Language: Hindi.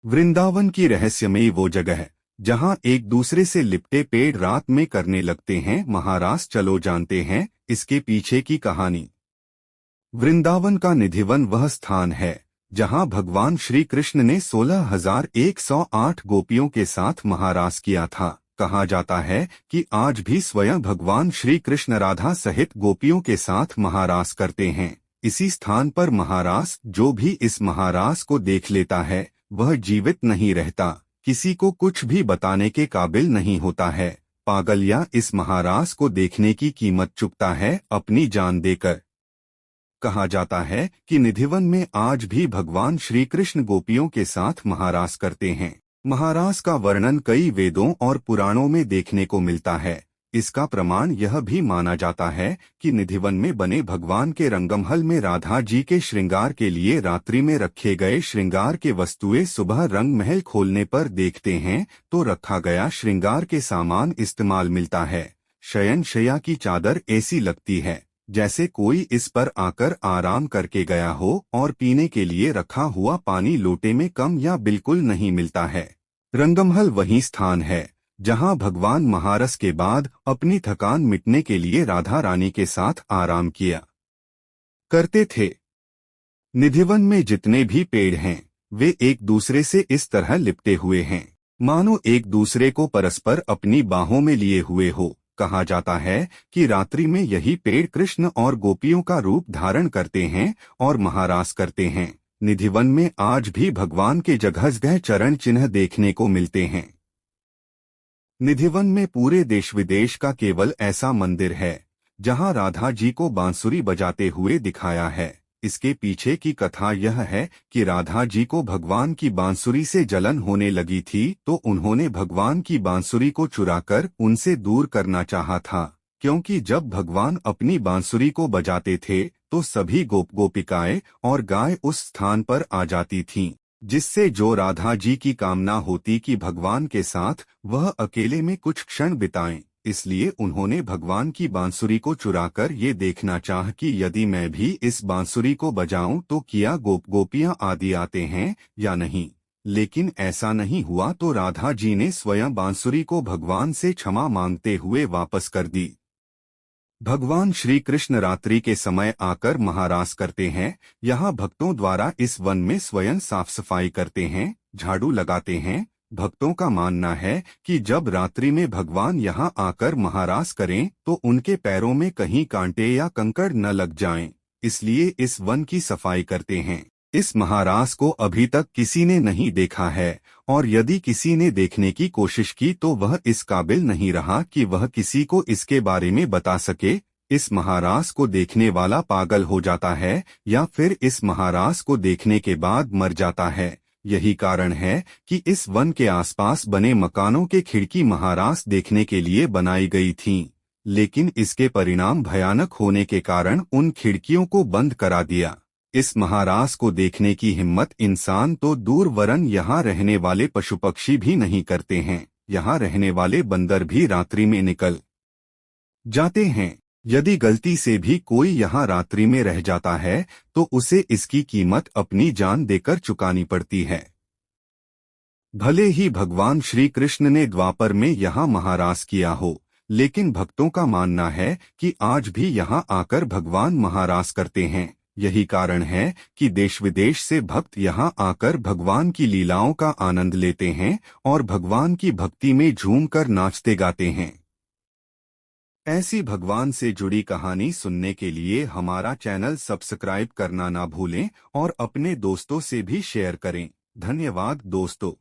वृंदावन की रहस्यमयी वो जगह है जहाँ एक दूसरे से लिपटे पेड़ रात में करने लगते हैं महारास। चलो जानते हैं इसके पीछे की कहानी। वृंदावन का निधिवन वह स्थान है जहाँ भगवान श्री कृष्ण ने 16,108 गोपियों के साथ महारास किया था। कहा जाता है कि आज भी स्वयं भगवान श्री कृष्ण राधा सहित गोपियों के साथ महारास करते हैं। इसी स्थान पर महारास, जो भी इस महारास को देख लेता है वह जीवित नहीं रहता, किसी को कुछ भी बताने के काबिल नहीं होता है। पागल या इस महारास को देखने की कीमत चुकता है अपनी जान देकर। कहा जाता है कि निधिवन में आज भी भगवान श्री कृष्ण गोपियों के साथ महारास करते हैं। महारास का वर्णन कई वेदों और पुराणों में देखने को मिलता है। इसका प्रमाण यह भी माना जाता है कि निधिवन में बने भगवान के रंगमहल में राधा जी के श्रृंगार के लिए रात्रि में रखे गए श्रृंगार के वस्तुएं सुबह रंग महल खोलने पर देखते हैं तो रखा गया श्रृंगार के सामान इस्तेमाल मिलता है। शयन शैया की चादर ऐसी लगती है जैसे कोई इस पर आकर आराम करके गया हो, और पीने के लिए रखा हुआ पानी लोटे में कम या बिल्कुल नहीं मिलता है। रंगमहल वही स्थान है जहां भगवान महारस के बाद अपनी थकान मिटने के लिए राधा रानी के साथ आराम किया करते थे। निधिवन में जितने भी पेड़ हैं वे एक दूसरे से इस तरह लिपटे हुए हैं मानो एक दूसरे को परस्पर अपनी बाहों में लिए हुए हो। कहा जाता है कि रात्रि में यही पेड़ कृष्ण और गोपियों का रूप धारण करते हैं और महारास करते हैं। निधिवन में आज भी भगवान के जगह चरण चिन्ह देखने को मिलते हैं। निधिवन में पूरे देश विदेश का केवल ऐसा मंदिर है जहां राधा जी को बांसुरी बजाते हुए दिखाया है। इसके पीछे की कथा यह है कि राधा जी को भगवान की बांसुरी से जलन होने लगी थी तो उन्होंने भगवान की बांसुरी को चुराकर उनसे दूर करना चाहा था, क्योंकि जब भगवान अपनी बांसुरी को बजाते थे तो सभी गोपिकाएं और गाय उस स्थान पर आ जाती थीं, जिससे जो राधा जी की कामना होती कि भगवान के साथ वह अकेले में कुछ क्षण बिताएं। इसलिए उन्होंने भगवान की बांसुरी को चुराकर ये देखना चाह कि यदि मैं भी इस बांसुरी को बजाऊं तो क्या गोपियां आदि आते हैं या नहीं। लेकिन ऐसा नहीं हुआ तो राधा जी ने स्वयं बांसुरी को भगवान से क्षमा मांगते हुए वापस कर दी। भगवान श्री कृष्ण रात्रि के समय आकर महारास करते हैं। यहाँ भक्तों द्वारा इस वन में स्वयं साफ सफाई करते हैं, झाड़ू लगाते हैं। भक्तों का मानना है कि जब रात्रि में भगवान यहाँ आकर महारास करें तो उनके पैरों में कहीं कांटे या कंकड़ न लग जाएं, इसलिए इस वन की सफाई करते हैं। इस महारास को अभी तक किसी ने नहीं देखा है, और यदि किसी ने देखने की कोशिश की तो वह इस काबिल नहीं रहा कि वह किसी को इसके बारे में बता सके। इस महारास को देखने वाला पागल हो जाता है या फिर इस महारास को देखने के बाद मर जाता है। यही कारण है कि इस वन के आसपास बने मकानों के खिड़की महारास देखने के लिए बनाई गई थीं, लेकिन इसके परिणाम भयानक होने के कारण उन खिड़कियों को बंद करा दिया। इस महारास को देखने की हिम्मत इंसान तो दूर वरन यहाँ रहने वाले पशु पक्षी भी नहीं करते हैं। यहाँ रहने वाले बंदर भी रात्रि में निकल जाते हैं। यदि गलती से भी कोई यहाँ रात्रि में रह जाता है तो उसे इसकी कीमत अपनी जान देकर चुकानी पड़ती है। भले ही भगवान श्री कृष्ण ने द्वापर में यहाँ महारास किया हो, लेकिन भक्तों का मानना है कि आज भी यहाँ आकर भगवान महारास करते हैं। यही कारण है कि देश विदेश से भक्त यहाँ आकर भगवान की लीलाओं का आनंद लेते हैं और भगवान की भक्ति में झूमकर नाचते गाते हैं। ऐसी भगवान से जुड़ी कहानी सुनने के लिए हमारा चैनल सब्सक्राइब करना ना भूलें और अपने दोस्तों से भी शेयर करें। धन्यवाद दोस्तों।